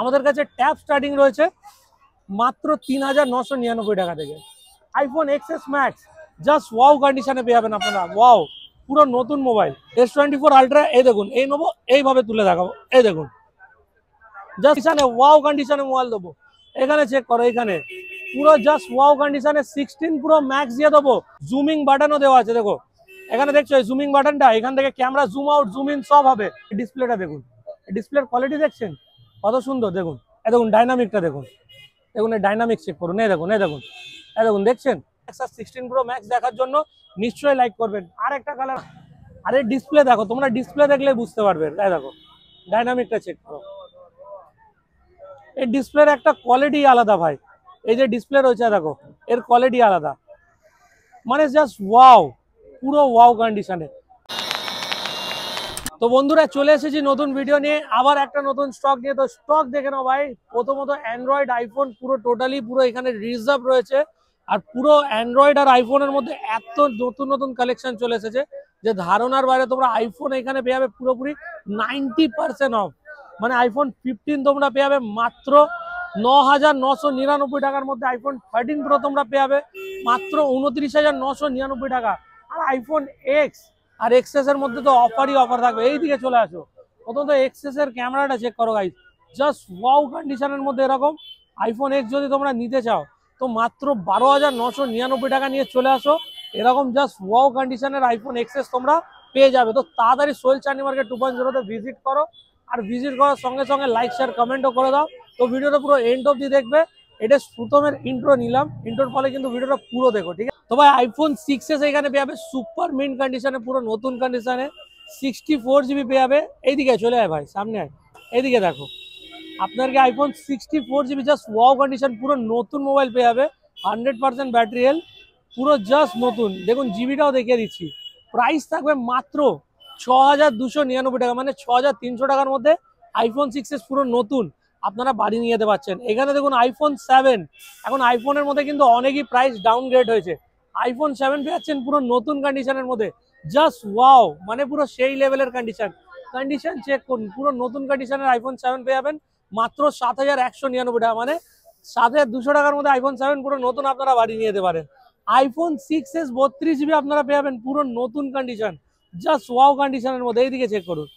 আমাদের কাছে tab starting রয়েছে মাত্র ৩,৯৯৯ টাকা থেকে। IPhone XS max just wow কন্ডিশনে পেয়ে যাবেন আপনারা। ওয়াও, পুরো নতুন মোবাইল। S24 আলট্রা, এই দেখুন, এই নেবো, এইভাবে তুলে দেখাবো, এই দেখুন, জাস্ট এখানে ওয়াও কন্ডিশনে মোবাইল দেবো। এখানে চেক করো, এখানে পুরো জাস্ট ওয়াও কন্ডিশনে 16 প্রো ম্যাক্স দিয়ে দেবো। জুমিং বাটনও দেওয়া আছে, দেখো এখানে দেখছো এই জুমিং বাটনটা, এখান থেকে camera zoom out zoom in সব হবে। ডিসপ্লেটা দেখুন, ডিসপ্লের কোয়ালিটি দেখছেন কত সুন্দর। দেখুন, এই দেখুন ডাইনামিকটা দেখুন, দেখুন এই ডাইনামিক চেক করুন, এই দেখুন, এই দেখুন, এই দেখুন, দেখছেন। 16 প্রো ম্যাক্স দেখার জন্য নিশ্চয়ই লাইক করবেন। আর একটা কালার, আরে ডিসপ্লে দেখো, তোমরা ডিসপ্লে দেখলে বুঝতে পারবে। এই দেখো ডাইনামিকটা চেক করো, এই ডিসপ্লের একটা কোয়ালিটি আলাদা ভাই। এই যে ডিসপ্লে রয়েছে দেখো, এর কোয়ালিটি আলাদা, মানে জাস্ট ওয়াও, পুরো ওয়াও কন্ডিশনে। তো বন্ধুরা চলে এসেছি নতুন ভিডিও নিয়ে, আবার একটা নতুন স্টক নিয়ে। তো স্টক দেখে নাও ভাই। প্রথমত অ্যান্ড্রয়েড আইফোন পুরো টোটালি পুরো এখানে রিজার্ভ রয়েছে। আর পুরো অ্যান্ড্রয়েড আর আইফোনের মধ্যে এত নতুন নতুন কালেকশন চলে এসেছে যে ধারণার বাইরে। তোমরা আইফোন এখানে পেয়ে যাবে পুরোপুরি 90% অফ। মানে আইফোন 15 তোমরা পেয়ে যাবে মাত্র 9,999 টাকার মধ্যে। আইফোন 13 প্রো তোমরা পেয়ে যাবে মাত্র 29,999 টাকা। আর আইফোন এক্স আর এক্সএস এর মধ্যে তো অফারই অফার থাকবে। এইদিকে চলে আসো, প্রথমত এক্সএস এর ক্যামেরাটা চেক করো গাইস, জাস্ট ওয়াও কন্ডিশনের মধ্যে। এরকম আইফোন এক্স যদি তোমরা নিতে চাও তো মাত্র 12,999 টাকা নিয়ে চলে আসো। এরকম জাস্ট ওয়াও কন্ডিশনের আইফোন এক্সএস তোমরা পেয়ে যাবে। তো তাড়াতাড়ি সোহেল চাঁদনি মার্কেট 2.0 তে ভিজিট করো। আর ভিজিট করার সঙ্গে সঙ্গে লাইক শেয়ার কমেন্টও করে দাও। তো ভিডিওটা পুরো এন্ড অবধি দেখবে। এটা প্রথমের ইন্ট্রো নিলাম, ইন্ট্রোর ফলে কিন্তু ভিডিওটা পুরো দেখো, ঠিক আছে? তো ভাই আইফোন 6s এখানে পেয়ে যাবে সুপার মিন্ট কন্ডিশনে, পুরো নতুন কন্ডিশনে 64 জিবি পেয়ে যাবে। এইদিকে চলে আয় ভাই, সামনে আয়, এইদিকে দেখো, আপনাকে iPhone 64 GB just wow condition, পুরো নতুন মোবাইল পেয়ে যাবে। 100% ব্যাটারি হেলথ, পুরো জাস্ট নতুন। দেখুন জিবিটাও দেখিয়ে দিচ্ছি। প্রাইস থাকবে মাত্র 6,299 টাকা, মানে 6,300 টাকার মধ্যে আইফোন 6s পুরো নতুন আপনারা বাড়ি নিয়ে যেতে পারছেন। এখানে দেখুন আইফোন 7, এখন আইফোনের মধ্যে কিন্তু অনেকই প্রাইস ডাউনগ্রেড হয়েছে। আইফোন 7 পেয়ে যাচ্ছেন পুরো নতুন কন্ডিশনের মধ্যে, জাস্ট ওয়াও, মানে পুরো সেই লেভেলের কন্ডিশন। কন্ডিশন চেক করুন, পুরো নতুন কন্ডিশনের আইফোন 7 পেয়ে যাবেন মাত্র 7,199 টাকা, মানে 7,200 টাকার মধ্যে আইফোন 7 পুরো নতুন আপনারা বাড়ি নিয়ে যেতে পারেন। আইফোন 6s 32 জিবি আপনারা পেয়ে যাবেন পুরো নতুন কন্ডিশন, জাস্ট ওয়াও কন্ডিশনের মধ্যে। এইদিকে চেক করুন,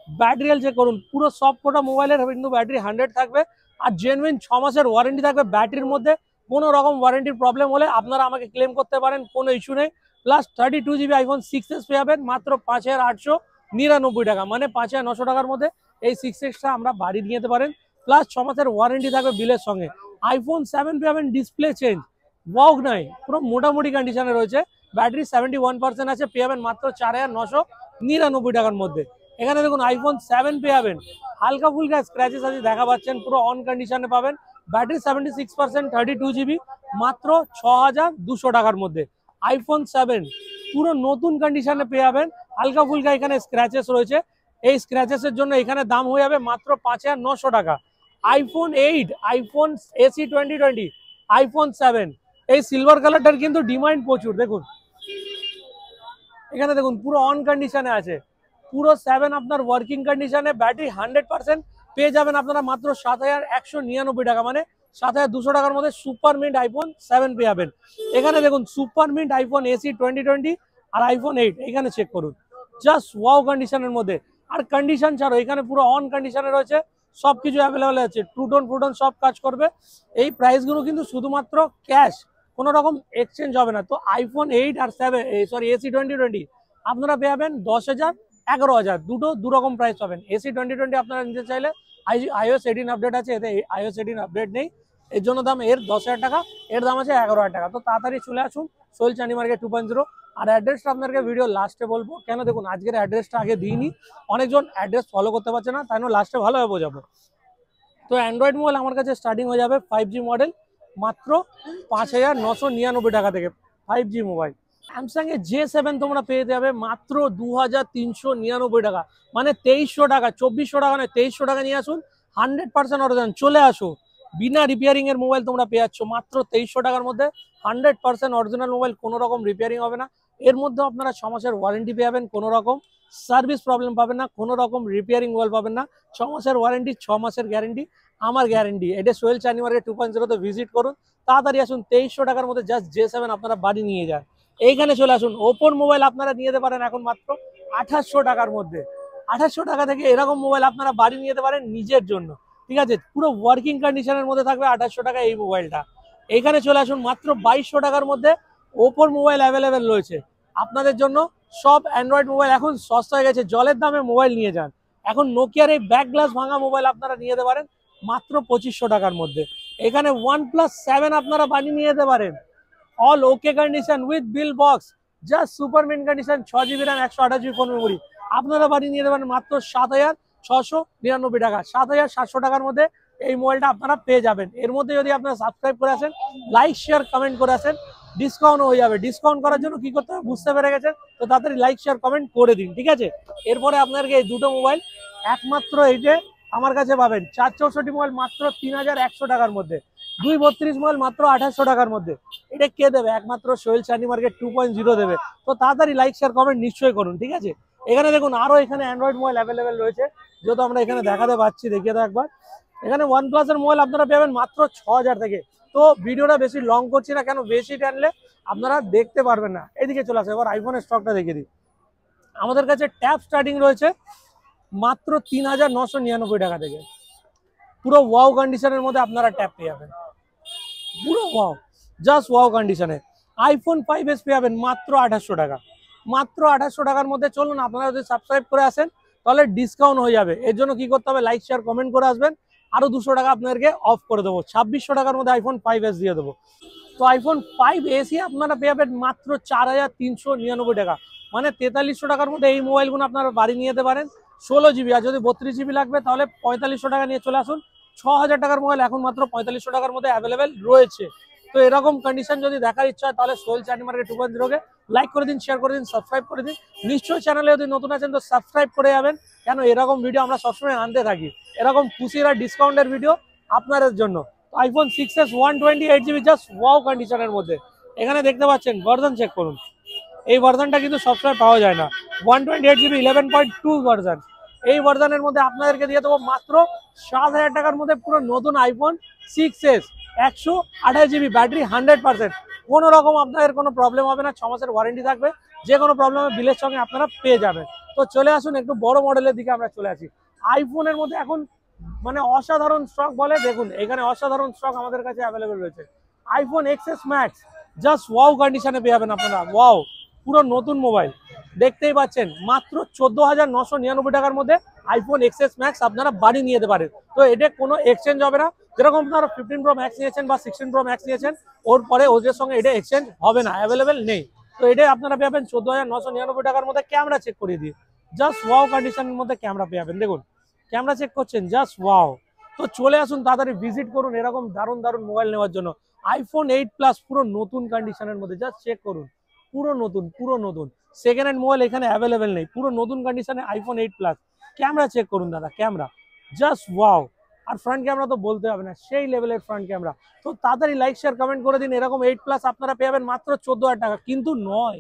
ব্যাটারি হেলথ চেক করুন, পুরো সব কটা মোবাইলের কিন্তু ব্যাটারি 100 থাকবে। আর জেনুইন 6 মাসের ওয়ারেন্টি থাকবে ব্যাটারির মধ্যে। কোনো রকম ওয়ারেন্টির প্রবলেম হলে আপনারা আমাকে ক্লেম করতে পারেন, কোনো ইস্যু নেই। প্লাস 32 জিবি আইফোন 6s পেয়ে যাবেন মাত্র 5,899 টাকা, মানে 5,900 টাকার মধ্যে এই 6s আমরা বাড়ি নিয়ে যেতে পারেন। প্লাস 6 মাসের ওয়ারেন্টি থাকবে বিলের সঙ্গে। আইফোন 7 পেয়ে যাবেন ডিসপ্লে চেঞ্জ, ওয়াও নাই, পুরো মোটামুটি কন্ডিশনে রয়েছে। ব্যাটারি 71% আছে, পেয়ে যাবেন মাত্র 4,999 টাকার মধ্যে। এখানে দেখুন আইফোন 7 পেয়ে যাবেন, হালকা ফুলকা স্ক্র্যাচেস আছে দেখা পাচ্ছেন, পুরো অন কন্ডিশনে পাবেন। ব্যাটারি 76%, 32 জিবি, মাত্র 6,200 টাকার মধ্যে আইফোন 7 পুরো নতুন কন্ডিশনে পেয়ে যাবেন। হালকা ফুলকা এখানে স্ক্র্যাচেস রয়েছে, এই স্ক্র্যাচেসের জন্য এখানে দাম হয়ে যাবে মাত্র 5,900 টাকা। আইফোন 8, আইফোন এসি 2020, আইফোন 7, এই সিলভার কালারটার কিন্তু ডিমান্ড প্রচুর। দেখুন এখানে দেখুন পুরো অন কন্ডিশনে আছে, পুরো 7 আপনার ওয়ার্কিং কন্ডিশনে, ব্যাটারি 100% পেয়ে যাবেন আপনারা মাত্র 7,199 টাকা, মানে 7,200 টাকার মধ্যে সুপার মিন্ট আইফোন 7 পেয়ে যাবেন। এখানে দেখুন সুপার মিন্ট আইফোন এসি 2020 আর আইফোন 8, এখানে চেক করুন, জাস্ট ওয়াও কন্ডিশনের মধ্যে। আর কন্ডিশন ছাড়ো এখানে পুরো অন কন্ডিশনে রয়েছে, সবকিছু অ্যাভেলেবেল আছে, ট্রুটোন ফ্রুটোন সব কাজ করবে। এই প্রাইসগুলো কিন্তু শুধুমাত্র ক্যাশ, কোনো রকম এক্সচেঞ্জ হবে না। তো আইফোন 8 আর 7, সরি এসি 2020 আপনারা পেয়ে যাবেন 10,000, 11,000, দুটো দুরকম প্রাইস পাবেন। এসি 2020 আপনারা নিতে চাইলে iOS 18 আপডেট আছে, এতে iOS 18 আপডেট নেই, এর জন্য দাম এর 10,000 টাকা, এর দাম আছে 11,000 টাকা। তো তাড়াতাড়ি চলে আসুন সোহেল চাঁদনি মার্কেট 2.0। আর অ্যাড্রেসটা আপনাদেরকে ভিডিও লাস্টে বলবো, কেন দেখুন আজকের অ্যাড্রেসটা আগে দিইনি, অনেকজন অ্যাড্রেস ফলো করতে পারছে না, তাই জন্য লাস্টে ভালোভাবে বোঝাবো। তো অ্যান্ড্রয়েড মোবাইল আমার কাছে স্টার্টিং হয়ে যাবে 5G মডেল মাত্র 5,999 টাকা থেকে 5G মোবাইল। স্যামসাং এর J7 তোমরা পেয়ে যাবে মাত্র 2,399 টাকা, মানে 2,300 টাকা, 2,400 টাকা নয়, 2,300 টাকা নিয়ে আসুন। 100% অরিজিনাল, চলে আসো, বিনা রিপেয়ারিং এর মোবাইল তোমরা পেয়ে যাচ্ছ মাত্র 2,300 টাকার মধ্যে। 100% অরিজিনাল মোবাইল, কোনো রকম রিপেয়ারিং হবে না। এর মধ্যে আপনারা 6 মাসের ওয়ারেন্টি পেয়ে যাবেন কোনো রকম। সার্ভিস প্রবলেম পাবেন না, কোনো রকম রিপেয়ারিং মোবাইল পাবেন না। 6 মাসের ওয়ারেন্টি, 6 মাসের গ্যারেন্টি, আমার গ্যারেন্টি। এটা সোহেল চায়নি মার্কেট 2.0-তে ভিজিট করুন, তাড়াতাড়ি আসুন। 2300 টাকার মধ্যে জাস্ট J7 আপনারা বাড়ি নিয়ে যান। এইখানে চলে আসুন, ওপোর মোবাইল আপনারা নিয়ে যেতে পারেন এখন মাত্র 2800 টাকার মধ্যে। 2800 টাকা থেকে এরকম মোবাইল আপনারা বাড়ি নিয়ে যেতে পারেন নিজের জন্য, ঠিক আছে? পুরো ওয়ার্কিং কন্ডিশনের মধ্যে থাকবে 2800 টাকা এই মোবাইলটা। এইখানে চলে আসুন, মাত্র 2200 টাকার মধ্যে ওপোর মোবাইল অ্যাভেলেবেল রয়েছে আপনাদের জন্য। সব অ্যান্ড্রয়েড মোবাইল এখন সস্তা হয়ে গেছে, জলের দামে মোবাইল নিয়ে যান। এখন নোকিয়ার এই ব্যাক গ্লাস ভাঙা মোবাইল আপনারা নিয়ে যেতে পারেন মাত্র 2500 টাকার মধ্যে। এখানে OnePlus 7 আপনারা বানিয়ে নিয়ে যেতে পারেন, all okay condition with bill box, just super mint condition, 6GB RAM 128GB phone memory আপনারা বানিয়ে নিয়ে যেতে পারেন মাত্র 7699 টাকা। 7700 টাকার মধ্যে এই মোবাইলটা আপনারা পেয়ে যাবেন। এর মধ্যে যদি আপনারা সাবস্ক্রাইব করে আসেন, লাইক শেয়ার কমেন্ট করে আসেন, ডিসকাউন্ট হয়ে যাবে। ডিসকাউন্ট করার জন্য কি করতে হবে বুঝতে পেরে গেছেন তো, তাড়াতাড়ি লাইক শেয়ার কমেন্ট করে দিন, ঠিক আছে? এরপরে আপনাদেরকে এই দুটো মোবাইল একমাত্র এই যে আমার কাছে পাবেন, 464 মোবাইল মাত্র 3100 টাকার মধ্যে, 232 মোবাইল মাত্র 2800 টাকার মধ্যে। এটা কে দেবে? একমাত্র সোহেল চায়নি মার্কেট 2.0 দেবে। তো তাড়াতাড়ি লাইক শেয়ার কমেন্ট নিশ্চয়ই করুন, ঠিক আছে? এখানে দেখুন আরো এখানে অ্যান্ড্রয়েড মোবাইল অ্যাভেলেবেল রয়েছে, যেহেতু আমরা এখানে দেখাতে পাচ্ছি, দেখিয়ে দাও একবার। এখানে OnePlus এর মোবাইল আপনারা পাবেন মাত্র 6000 থেকে। তো ভিডিওটা বেশি লং করছি না, কেন বেশি টানলে আপনারা দেখতে পারবেন না। এদিকে চলে আসে, এবার আইফোনের স্টকটা দেখিয়ে দিই। আমাদের কাছে ট্যাব স্টার্টিং রয়েছে মাত্র 3999 টাকা থেকে। পুরো ওয়াও কন্ডিশনের মধ্যে আপনারা ট্যাব পেয়ে যাবেন, পুরো ওয়াও, জাস্ট ওয়াও কন্ডিশনে। আইফোন 5s পেয়ে যাবেন মাত্র 2800 টাকা। মাত্র 2800 টাকার মধ্যে। চলুন, আপনারা যদি সাবস্ক্রাইব করে আসেন তাহলে ডিসকাউন্ট হয়ে যাবে। এর জন্য কি করতে হবে? লাইক শেয়ার কমেন্ট করে আসবেন, আরো 200 টাকা আপনাদেরকে অফ করে দেবো। 2600 টাকার মধ্যে আইফোন 5s দিয়ে দেবো। তো আইফোন 5s আপনারা পেয়ে যাবেন মাত্র 4399 টাকা, মানে 4300 টাকার মধ্যে এই মোবাইলগুলো আপনারা বাড়ি নিয়ে যেতে পারেন। 16GB, আর যদি 32GB লাগবে তাহলে 4500 টাকা নিয়ে চলে আসুন। 6000 টাকার মোবাইল এখন মাত্র 4500 টাকার মধ্যে অ্যাভেলেবেল রয়েছে। তো এরকম কন্ডিশন যদি দেখার ইচ্ছা হয় তাহলে সোহেল চায়নি মার্কেট 2.0-কে লাইক করে দিন, শেয়ার করে দিন, সাবস্ক্রাইব করে দিন। নিশ্চয়ই চ্যানেলে যদি নতুন আছেন তো সাবস্ক্রাইব করে যাবেন, কেন এরকম ভিডিও আমরা সবসময় আনতে থাকি, এরকম খুশির আর ডিসকাউন্টের ভিডিও আপনাদের জন্য। IPhone 6s 128GB just wow কন্ডিশনের মধ্যে। এখানে দেখতে পাচ্ছেন, ভার্সন চেক করুন। এই ভার্সনটা কিন্তু সবসময় পাওয়া যায় না, 128GB 11.2 ভার্সন। এই ভার্সনের মধ্যে আপনাদেরকে দিয়ে দেবো মাত্র 7000 টাকার মধ্যে পুরো নতুন আইফোন 6s, 128GB ব্যাটারি, 100%। কোনো রকম আপনাদের কোনো প্রবলেম হবে না, 6 মাসের ওয়ারেন্টি থাকবে, যে কোনো প্রবলেমে বিলের সঙ্গে আপনারা পেয়ে যাবেন। তো চলে আসুন, একটু বড় মডেলের দিকে আমরা চলে আসি। আইফোনের মধ্যে এখন মানে অসাধারণ স্টক বলে, দেখুন এখানে অসাধারণ স্টক আমাদের কাছে অ্যাভেলেবেল রয়েছে। IPhone XS Max just wow কন্ডিশনে পেয়ে যাবেন আপনারা, ওয়াও, পুরো নতুন মোবাইল। দেখতেই পাচ্ছেন মাত্র 14999 টাকার মধ্যে আইফোন XS Max আপনারা বাড়ি নিয়ে যেতে পারেন। তো এটা কোনো এক্সচেঞ্জ হবে না, যেরকম আপনারা 15 Pro Max নিয়েছেন বা 16 Pro Max নিয়েছেন, ওর পরে ওদের সঙ্গে এটা এক্সচেঞ্জ হবে না, অ্যাভেলেবেল নেই। তো এটা আপনারা পেয়ে যাবেন 14999 টাকার মধ্যে। ক্যামেরা চেক করে দিয়ে জাস্ট ওয়াও কন্ডিশনের মধ্যে ক্যামেরা পেয়ে যাবেন। দেখুন ক্যামেরা চেক করছেন, জাস্ট ওয়াও। তো চলে আসুন, তাড়াতাড়ি ভিজিট করুন এরকম দারুণ দারুণ মোবাইল নেওয়ার জন্য। আইফোন 8 প্লাস পুরো নতুন কন্ডিশনের মধ্যে, জাস্ট চেক করুন, পুরো নতুন, পুরো নতুন। সেকেন্ড হ্যান্ড মোবাইল এখানে অ্যাভেলেবেল নেই, পুরো নতুন কন্ডিশনে আইফোন 8 প্লাস। ক্যামেরা চেক করুন দাদা, ক্যামেরা জাস্ট ওয়াও। আর ফ্রন্ট ক্যামেরা তো বলতে হবে না, সেই লেভেলের ফ্রন্ট ক্যামেরা। তো তাড়াতাড়ি লাইক শেয়ার কমেন্ট করে দিন। এরকম 8 প্লাস আপনারা পেয়ে যাবেন মাত্র 14000 টাকা, কিন্তু নয়,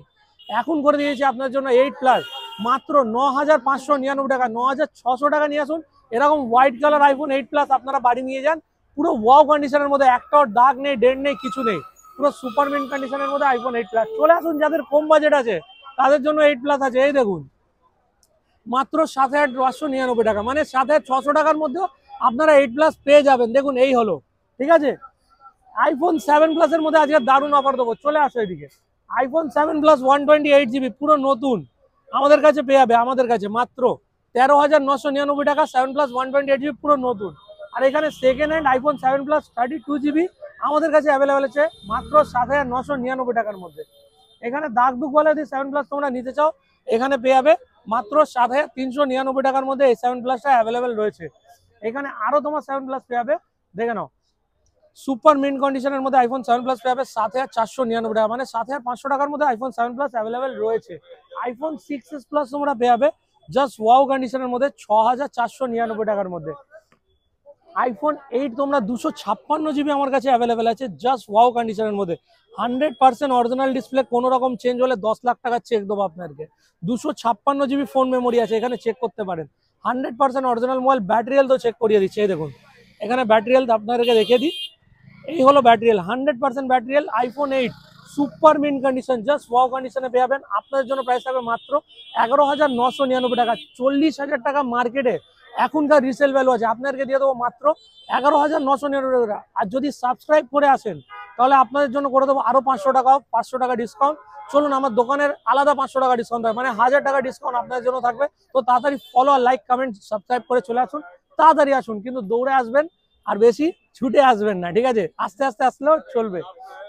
এখন করে দিয়েছি আপনার জন্য 8 প্লাস মাত্র 9599 টাকা, 9600 টাকা নিয়ে আসুন। এরকম হোয়াইট কালার আইফোন 8 প্লাস আপনারা বাড়ি নিয়ে যান, পুরো ওয়াও কন্ডিশনের মধ্যে, একটাও দাগ নেই, ডেন্ট নেই, কিছু নেই, পুরো সুপার মিন্ট কন্ডিশনের মধ্যে আইফোন 8 প্লাস। চলে আসুন, যাদের কম বাজেট আছে তাদের জন্য 8 প্লাস আছে। এই দেখুন মাত্র 7599 টাকা, মানে 7600 টাকার মধ্যে আপনারা 8 প্লাস পেয়ে যাবেন। দেখুন এই হলো, ঠিক আছে? আইফোন 7 প্লাসের মধ্যে আজকে দারুণ অফার দেবো, চলে আসো এদিকে। আইফোন 7 প্লাস 128GB পুরো নতুন আমাদের কাছে পেয়ে যাবে, আমাদের কাছে মাত্র 13999 টাকা। 7 প্লাস 128GB পুরো নতুন। আর এখানে second hand iPhone 7 plus 32GB আমাদের কাছে অ্যাভেলেবেল আছে মাত্র 7999 টাকার মধ্যে। এখানে দাগ দুগ বলে যদি 7 প্লাস তোমরা নিতে চাও, এখানে পেয়ে যাবে মাত্র 7399 টাকার মধ্যে এই 7 প্লাসটা অ্যাভেলেবেল রয়েছে। এখানে আরো তোমার 7 প্লাস পেয়ে যাবে, দেখে নাও, সুপার মিন্ট কন্ডিশনের মধ্যে আইফোন 7 প্লাস পেয়ে যাবে 7499 টাকা, মানে 7500 টাকার মধ্যে আইফোন 7 প্লাস অ্যাভেলেবেল রয়েছে। আইফোন 6s প্লাস তোমরা পেয়ে যাবে জাস্ট ওয়াও কন্ডিশনের মধ্যে 6499 টাকার মধ্যে। আইফোন 8 তোমরা 256 GB আমার কাছে অ্যাভেলেবেল আছে, জাস্ট ওয়াও কন্ডিশনের মধ্যে। 100% অরিজিনাল ডিসপ্লে, কোনো রকম চেঞ্জ হলে 10 লাখ টাকা চেক দেবো আপনাদেরকে। 256 GB ফোন মেমোরি আছে, এখানে চেক করতে পারেন। 100% অরিজিনাল মোবাইল। ব্যাটারি হেলথ তো চেক করিয়ে দিচ্ছে, এই দেখুন এখানে ব্যাটারি হেলথ আপনাদেরকে দেখিয়ে দিই। এই হলো battery health, 100% battery health. IPhone 8 super mint condition, just wow কন্ডিশনে পেয়ে যাবেন। আপনাদের জন্য প্রাইস থাকবে মাত্র 11,999 টাকা। 40,000 টাকা মার্কেটে এখনকার রিসেল ভ্যালু আছে, আপনাদেরকে দিয়ে দেবো মাত্র 11,999 টাকা। আর যদি সাবস্ক্রাইব করে আসেন তাহলে আপনাদের জন্য করে দেবো আরো 500 টাকা, 500 টাকা ডিসকাউন্ট। চলুন আমার দোকানের আলাদা 500 টাকা ডিসকাউন্ট থাকবে, মানে 1000 টাকা ডিসকাউন্ট আপনাদের জন্য থাকবে। তো তাড়াতাড়ি ফলো আর লাইক কমেন্ট সাবস্ক্রাইব করে চলে আসুন, তাড়াতাড়ি আসুন, কিন্তু দৌড়ে আসবেন আর বেশি ছুটে আসবেন না, ঠিক আছে? আস্তে আস্তে আসলেও চলবে।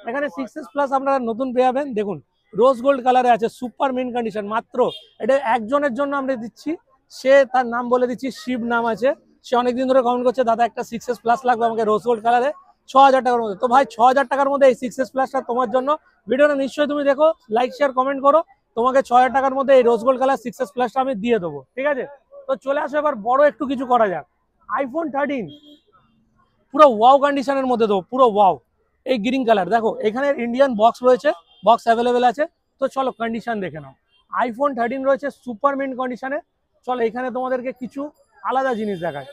এখানে 6s প্লাস আপনারা নতুন পেয়ে যাবেন, দেখুন রোজ গোল্ড কালারে আছে, সুপার মিন কন্ডিশন। মাত্র এটা একজনের জন্য আমরা দিচ্ছি, সে তার নাম বলে দিচ্ছি, শিব নাম আছে। সে অনেকদিন ধরে কমেন্ট করছে দাদা একটা 6s প্লাস লাগবে আমাকে রোজ গোল্ড কালারে 6,000 টাকার মধ্যে। তো ভাই 6,000 টাকার মধ্যে এই 6s প্লাসটা তোমার জন্য। ভিডিওটা নিশ্চয়ই তুমি দেখো, লাইক শেয়ার কমেন্ট করো, তোমাকে 6,000 টাকার মধ্যে এই রোজ গোল্ড কালার 6s প্লাসটা আমি দিয়ে দেবো, ঠিক আছে? তো চলে আসো এবার বড় একটু কিছু করা যাক। আইফোন 13 পুরো ওয়াও কন্ডিশনের মধ্যে দেবো, পুরো ওয়াও। এই গ্রিন কালার দেখো, এখানে ইন্ডিয়ান বক্স রয়েছে, বক্স অ্যাভেলেবেল আছে। তো চলো কন্ডিশন দেখে নাও। আইফোন 13 রয়েছে সুপার মিন কন্ডিশনে। চলো এখানে তোমাদেরকে কিছু আলাদা জিনিস দেখায়।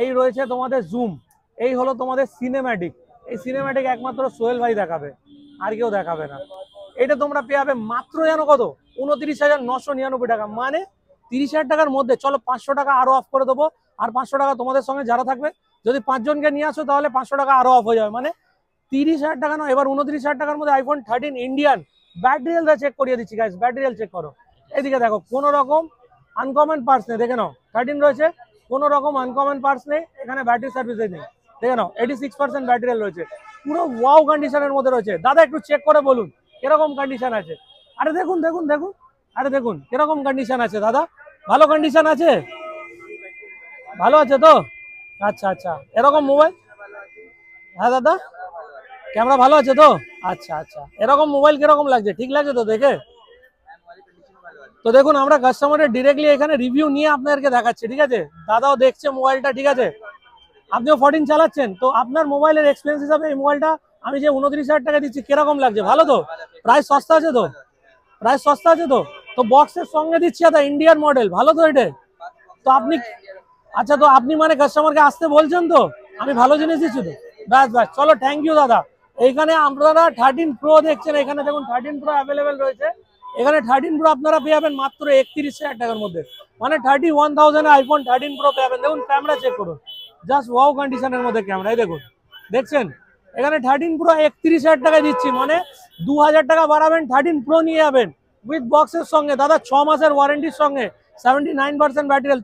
এই রয়েছে তোমাদের জুম, এই হলো তোমাদের সিনেম্যাটিক। এই সিনেম্যাটিক একমাত্র সোহেল ভাই দেখাবে, আর কেউ দেখাবে না। এটা তোমরা পেয়ে যাবে মাত্র জানো কত? 29,999 টাকা, মানে 30,000 টাকার মধ্যে। চলো 500 টাকা আরো অফ করে দেবো, আর 500 টাকা তোমাদের সঙ্গে যারা থাকবে, যদি 5 জনকে নিয়ে আসো তাহলে 500 টাকা আরো অফ হয়ে যাবে, মানে 30,000 টাকা নয়, এবার 29,000 টাকার মধ্যে iPhone 13 Indian. Battery health check করিয়ে দিচ্ছি গাইস, ব্যাটারি হেলথ চেক করো। এদিকে দেখো, কোনো রকম আনকমন পার্টস নেই, দেখে নাও 13 রয়েছে, কোনো রকম আনকমন পার্টস নেই, এখানে ব্যাটারি সার্ভিস নেই, দেখে নাও 86% ব্যাটারি হেলথ রয়েছে, পুরো ওয়াও কন্ডিশনের মধ্যে রয়েছে। দাদা একটু চেক করে বলুন কিরকম কন্ডিশন আছে। আরে দেখুন দেখুন দেখুন, আরে দেখুন কিরকম কন্ডিশন আছে দাদা, ভালো কন্ডিশন আছে? ভালো আছে তো? আচ্ছা আচ্ছা, এরকম মোবাইল, হ্যাঁ দাদা ক্যামেরা ভালো আছে তো? আচ্ছা আচ্ছা, এরকম মোবাইল কিরকম লাগছে, ঠিক লাগছে তো দেখে? তো দেখুন আমরা কাস্টমারের ডিরেক্টলি এখানে রিভিউ নিয়ে আপনাদেরকে দেখাচ্ছি, ঠিক আছে? দাদাও দেখছে মোবাইলটা, ঠিক আছে? আপনিও 14 চালাচ্ছেন, তো আপনার মোবাইলের এক্সপেরিয়েন্স হিসাবে এই মোবাইলটা আমি যে 29,000 টাকা দিচ্ছি কিরকম লাগছে, ভালো তো? প্রাইস সস্তা আছে তো? প্রাইস সস্তা আছে তো? তো বক্সের সঙ্গে দিচ্ছি দাদা, ইন্ডিয়ান মডেল, ভালো তো এটা? তো আপনি, আচ্ছা তো আপনি মানে কাস্টমারকে আসতে বলছেন তো, আমি ভালো জিনিস দিচ্ছি তো? ব্যাস ব্যাস, চলো থ্যাংক ইউ দাদা। এইখানে আপনারা 13 প্রো দেখছেন, এখানে দেখুন 13 প্রো অ্যাভেলেবেল রয়েছে। এখানে 13 প্রো আপনারা পেয়ে যাবেন মাত্র 31,000 টাকার মধ্যে, মানে 31,000 আইফোন 13 প্রো পেয়ে যাবেন। দেখুন ক্যামেরা চেক করুন, জাস্ট ওয়াও কন্ডিশনের মধ্যে ক্যামেরা, এই দেখুন দেখছেন। এখানে 13 প্রো 31,000 টাকায় দিচ্ছি, মানে 2,000 টাকা বাড়াবেন, 13 প্রো নিয়ে যাবেন উইথ বক্সের সঙ্গে। দাদা 6 মাসের ওয়ারেন্টির সঙ্গে, 79% ব্যাটারি,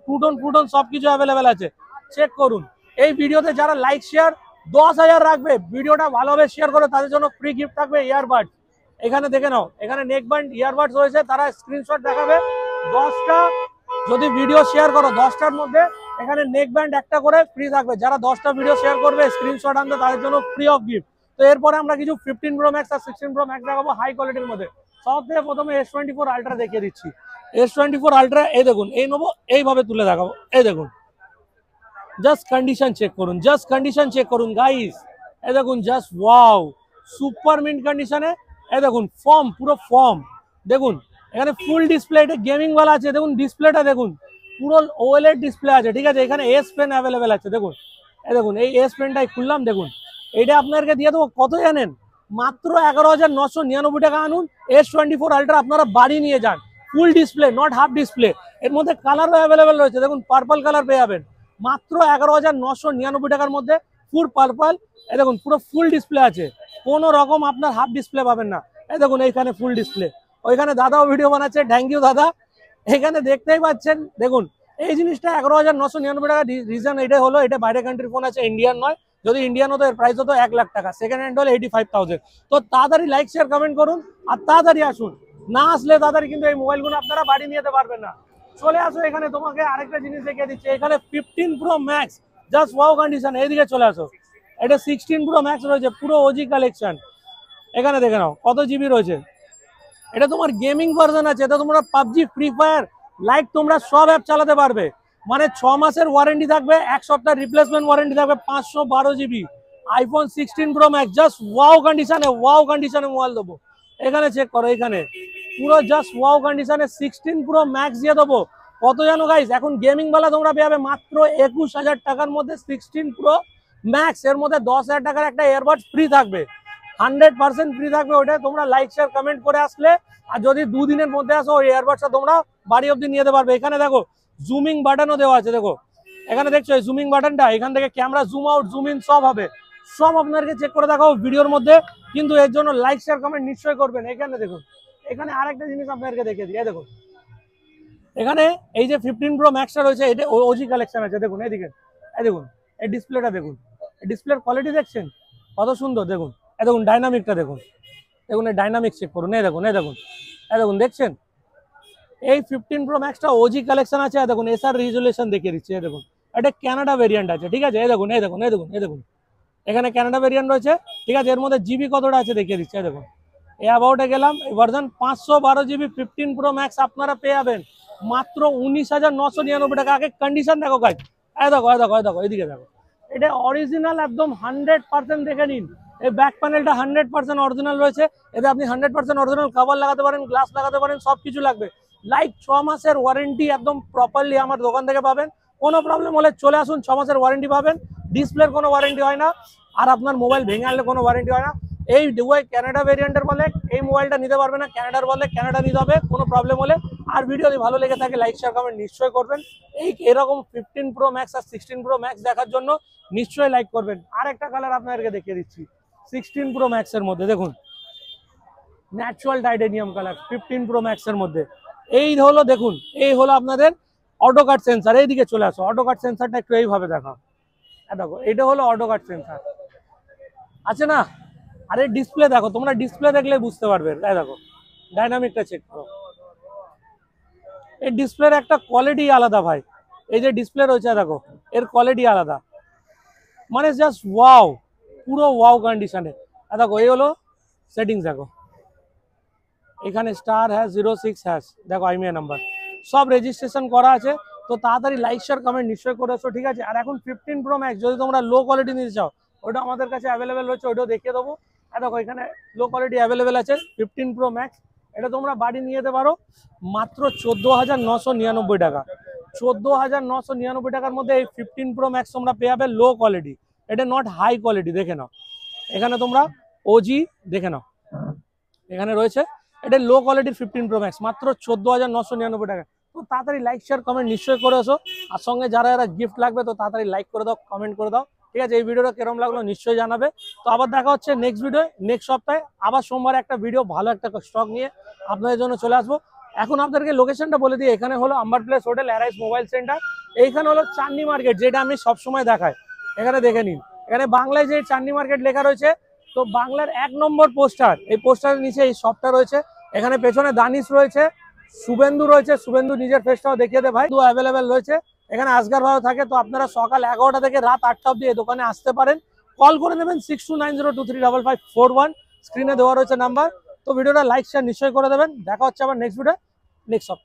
ফুটন সবকিছু অ্যাভেলেবেল আছে, চেক করুন। এই ভিডিওতে যারা লাইক শেয়ার 10,000 রাখবে, ভিডিওটা ভালোভাবে শেয়ার করে, তাদের জন্য ফ্রি গিফট থাকবে ইয়ারবাড। এখানে দেখে নাও, এখানে নেক ব্যান্ড ইয়ারবাডস রয়েছে, তারা স্ক্রিনশট দেখাবে 10টা, যদি ভিডিও শেয়ার করো 10টার মধ্যে এখানে নেক ব্যান্ড একটা করে ফ্রি থাকবে। যারা 10টা ভিডিও শেয়ার করবে স্ক্রিনশট আনবে, তাদের জন্য ফ্রি অফ গিফট। তো এরপরে আমরা কিছু 15 প্রো ম্যাক্স আর 16 প্রো ম্যাক্স দেখাবো হাই কোয়ালিটির মধ্যে। সব থেকে প্রথমে S24 আলট্রা দেখিয়ে দিচ্ছি। S24 আলট্রা, এই দেখুন, এই নেবো, এইভাবে তুলে দেখাবো, এই দেখুন, জাস্ট কন্ডিশন চেক করুন, জাস্ট কন্ডিশন চেক করুন গাইস, এই দেখুন, জাস্ট ওয়াও, সুপার মিন্ট কন্ডিশনে। এই দেখুন ফর্ম, পুরো ফর্ম দেখুন, এখানে ফুল ডিসপ্লে, এটা গেমিং ওয়ালা আছে, দেখুন ডিসপ্লেটা দেখুন, পুরো OLED ডিসপ্লে আছে, ঠিক আছে? এখানে এস পেন অ্যাভেলেবেল আছে, দেখুন এই দেখুন, এই এস পেনটাই খুললাম, দেখুন এইটা আপনাদেরকে দিয়ে দেবো কত জানেন? মাত্র 11,999 টাকা। আনুন S24 আলট্রা, আপনারা বাড়ি নিয়ে যান, full display, not half display. এর মধ্যে কালারও অ্যাভেলেবেল রয়েছে, দেখুন পার্পল কালার পেয়ে যাবেন মাত্র 11,999 টাকার মধ্যে, ফুল পার্পল। এই দেখুন পুরো ফুল ডিসপ্লে আছে, কোনো রকম আপনার হাফ ডিসপ্লে পাবেন না। এই দেখুন এইখানে ফুল ডিসপ্লে, ওইখানে দাদাও ভিডিও বানাচ্ছে, থ্যাংক ইউ দাদা। এখানে দেখতেই পাচ্ছেন, দেখুন এই জিনিসটা 11,999 টাকা। রিজন এটাই হলো, এটা বাইরে কান্ট্রির ফোন আছে, ইন্ডিয়ান নয়। যদি ইন্ডিয়ান হতো এর প্রাইস হতো 1 লাখ টাকা, সেকেন্ড হ্যান্ড হলে 85,000। তো তাড়াতাড়ি লাইক শেয়ার কমেন্ট করুন, আর তাড়াতাড়ি আসুন, না আসলে তাড়াতাড়ি কিন্তু এই মোবাইলগুলো আপনারা বাড়ি নিয়ে যেতে পারবেন না। চলে আসো এখানে, তোমাকে আরেকটা জিনিস দেখিয়ে দিচ্ছি। এখানে 15 pro max, just wow condition, এইদিকে চলে আসো। এটা 16 প্রো ম্যাক্স রয়েছে, পুরো ওজি কালেকশন। এখানে দেখে নাও কত জিবি রয়েছে। এটা তোমার গেমিং ভার্সন আছে, এটা তোমরা পাবজি, ফ্রি ফায়ার, লাইক তোমরা সব অ্যাপ চালাতে পারবে। মানে 6 মাসের ওয়ারেন্টি থাকবে, 1 সপ্তাহ রিপ্লেসমেন্ট ওয়ারেন্টি থাকবে, 512 GB iPhone 16 pro max, just wow কন্ডিশনে মোবাইল দেবো। এখানে চেক করো, এখানে পুরো জাস্ট ওয়াও কন্ডিশনে 16 প্রো ম্যাক্স দিয়ে দেবো। কত জানো গাইস, এখন গেমিং বেলা তোমরা পেয়ে মাত্র 21,000 টাকার মধ্যে 16 প্রো ম্যাক্স। এর মধ্যে 10,000 টাকার একটা ইয়ারবাডস ফ্রি থাকবে, 100% ফ্রি থাকবে। ওটা তোমরা লাইক শেয়ার কমেন্ট করে আসলে, আর যদি 2 দিনের মধ্যে আসো ওই ইয়ারবাডসটা তোমরা বাড়ি অব্দি নিয়ে যেতে পারবে। এখানে দেখো জুমিং বাটনও দেওয়া আছে, দেখো এখানে দেখছো এই জুমিং বাটনটা, এখান থেকে camera zoom out zoom in সব হবে, সব আপনাদেরকে চেক করে দেখাবো ভিডিওর মধ্যে। কিন্তু এর জন্য লাইক শেয়ার কমেন্ট নিশ্চয়ই করবেন। এখানে দেখুন, এখানে আরেকটা জিনিস আপনাদেরকে দেখিয়ে দিই, দেখুন এখানে এই যে 15 প্রো ম্যাক্সটা রয়েছে, এটা ওজি কালেকশন আছে। দেখুন এইদিকে, এই দেখুন এই ডিসপ্লেটা দেখুন, এই ডিসপ্লের কোয়ালিটি দেখছেন কত সুন্দর। দেখুন এই দেখুন ডাইনামিকটা দেখুন, দেখুন এই ডাইনামিক চেক করুন, এই দেখুন এই দেখুন দেখছেন এই 15 প্রো ম্যাক্সটা ওজি কালেকশন আছে। দেখুন এসআর রিজলিউশন দেখিয়ে দিচ্ছে, এই দেখুন এটা কানাডা ভেরিয়েন্ট আছে, ঠিক আছে। এই দেখুন এখানে কানাডা ভেরিয়েন্ট রয়েছে, ঠিক আছে। এর মধ্যে জিবি কতটা আছে দেখিয়ে দিচ্ছে, দেখুন এই অ্যাবাউটে গেলাম, ভার্সন 512 জিবি 15 প্রো ম্যাক্স আপনারা পেয়ে যাবেন মাত্র 19,999 টাকা। আগে কন্ডিশন দেখো গাইস, এই দেখো এদিকে দেখো, এটা অরিজিনাল একদম 100% দেখে নিন। এই ব্যাক প্যানেলটা 100% অরিজিনাল রয়েছে, এতে আপনি 100% অরিজিনাল কভার লাগাতে পারেন, গ্লাস লাগাতে পারেন, সবকিছু লাগবে। লাইক 6 মাসের ওয়ারেন্টি একদম প্রপারলি আমার দোকান থেকে পাবেন। কোনো প্রবলেম হলে চলে আসুন, 6 মাসের ওয়ারেন্টি পাবেন। ডিসপ্লের কোনো ওয়ারেন্টি হয় না, আর আপনার মোবাইল ভেঙে আনলে কোনো ওয়ারেন্টি হয় না। এই দুবাই ক্যানাডা ভেরিয়েন্টের বলে এই মোবাইলটা নিতে পারবে না, কানাডার বলে কানাডা নিতে হবে কোনো প্রবলেম হলে। আর ভিডিও যদি ভালো লেগে থাকে লাইক শেয়ার কমেন্ট নিশ্চয়ই করবেন। এরকম 15 প্রো ম্যাক্স আর 16 প্রো ম্যাক্স দেখার জন্য নিশ্চয়ই লাইক করবেন। আর একটা কালার আপনাদেরকে দেখিয়ে দিচ্ছি 16 প্রো ম্যাক্স এর মধ্যে, দেখুন natural titanium colour 15 pro max এর মধ্যে। এই হলো দেখুন, এই হলো আপনাদের অটো কাট সেন্সার। এইদিকে চলে আসো, অটো কাট সেন্সারটা একটু এইভাবে দেখাও, দেখো এটা হলো অটো কাট সেন্সার আছে না। আরে ডিসপ্লে দেখো, তোমরা ডিসপ্লে দেখলে বুঝতে পারবে। তাই দেখো ডাইনামিকটা চেক করো, এই ডিসপ্লের একটা কোয়ালিটি আলাদা ভাই। এই যে ডিসপ্লে রয়েছে দেখো, এর কোয়ালিটি আলাদা, মানে জাস্ট ওয়াও, পুরো ওয়াও কন্ডিশনে। দেখো এই হলো সেটিংস, দেখো এখানে স্টার হ্যাশ 06 হ্যাশ, দেখো আইমিআই নাম্বার সব রেজিস্ট্রেশন করা আছে। তো তাড়াতাড়ি লাইক শেয়ার কমেন্ট নিশ্চয়ই করে আসো, ঠিক আছে। আর এখন 15 প্রো ম্যাক্স যদি তোমরা লো কোয়ালিটি নিতে চাও, ওটা আমাদের কাছে অ্যাভেলেবেল রয়েছে, ওটাও দেখিয়ে দেবো। দেখো এখানে লো কোয়ালিটি অ্যাভেলেবেল আছে 15 প্রো ম্যাক্স, এটা তোমরা বাড়ি নিয়ে যেতে পারো মাত্র 14,999 টাকা। 14,999 টাকার মধ্যে এই 15 প্রো ম্যাক্স তোমরা পেয়ে যাবে লো কোয়ালিটি, এটা নট হাই কোয়ালিটি। দেখে নাও এখানে তোমরা ওজি দেখে নাও, এখানে রয়েছে এটা লো কোয়ালিটির 15 প্রো ম্যাক্স মাত্র 14,999 টাকা। তো তাড়াতাড়ি লাইক শেয়ার কমেন্ট নিশ্চয়ই করে আসো, আর সঙ্গে যারা যারা গিফট লাগবে তো তাড়াতাড়ি লাইক করে দাও, কমেন্ট করে দাও, ঠিক আছে। এই ভিডিওটা কেরম লাগলো নিশ্চয়ই জানাবে। তো আবার দেখা হচ্ছে নেক্সট ভিডিও, নেক্সট সপ্তাহে আবার সোমবার একটা ভিডিও ভালো একটা স্টক নিয়ে আপনাদের জন্য চলে আসবো। এখন আপনাদেরকে লোকেশনটা বলে দিই, এখানে হলো Amber place hotel, arise mobile centre. এইখানে হলো চাঁদনি মার্কেট, যেটা আমি সবসময় দেখাই, এখানে দেখে নিন। এখানে বাংলায় যে চাঁদনি মার্কেট লেখা রয়েছে, তো বাংলার 1 নম্বর পোস্টার, এই পোস্টারের নিচে এই শপটা রয়েছে। এখানে পেছনে দানিশ রয়েছে, শুভেন্দু রয়েছে, শুভেন্দু নিজের ফেসটাও দেখিয়ে দে ভাই। তো অ্যাভেলেবেল রয়েছে এখানে, আসগার ভাইও থাকে। তো আপনারা সকাল 11টা থেকে রাত 8টা অবধি এই দোকানে আসতে পারেন। কল করে নেবেন 6290235541, স্ক্রিনে দেওয়া রয়েছে নাম্বার। তো ভিডিওটা লাইক শেয়ার নিশ্চয়ই করে দেবেন। দেখা হচ্ছে আবার নেক্সট ভিডিও নেক্সট সপ্তাহে।